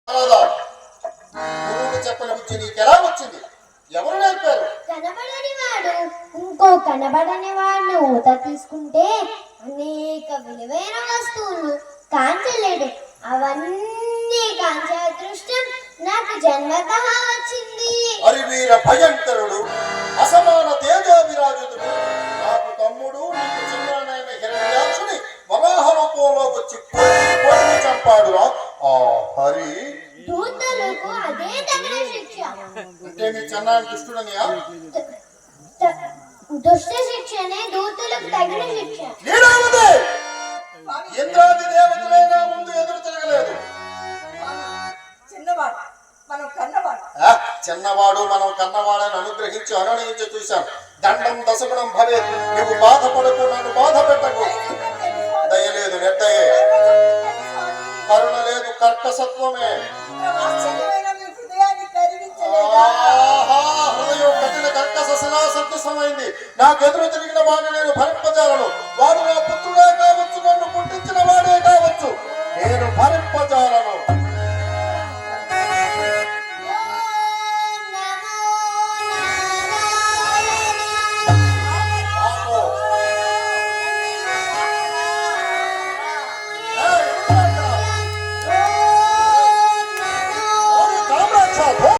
గురువుడు చెప్పని బుద్ధి నీకెలా వచ్చింది? ఎవరు నేర్పారు? కనబడని వాడు ఇంకో కనబడని వాడిని ఊత తీసుకుంటే అనేక విలువైన వస్తువులు కాంచలేడు. అవన్నీ కాంచే అదృష్టం నాకు జన్మతః వచ్చింది. అరివీర భయంకరుడు, అసమాన తేజోవిరాజుడు, నాకు తమ్ముడు, నీకు చిన్నానైన హిరణ్యాక్షుని వరాహ రూపంలో వచ్చి కొట్టి చంపాడురా ఆ హరి. దూతలకు అదే తగిన శిక్ష. అంటే మీ చిన్నాన్ని దుష్టుడనియా? దుష్ట శిక్షనే దూతలకు తగిన శిక్ష. ఇంద్రాది దేవతలైనా ముందు ఎదురు తిరగలేదు. చిన్నవాడు మనం కన్నవాడు. చిన్నవాడు మనం కన్నవాడని అనుగ్రహించి అనునయించి చూశాను. దండం దశగుణం భవే. నువ్వు బాధపడకు, నన్ను బాధ పెట్టకు. దయలేదు, నిర్దయే, కరుణ లేదు, కర్కసత్వమే. హృదయం కఠిన కర్కస శిలాసదృశమైంది. నాకెదురు తిరిగిన వాడిని నేను భరింపజాలను. వాడు నా పుత్రుడే కావచ్చు, నన్ను పుట్టించిన వాడే కావచ్చు, నేను భరింపజాలను.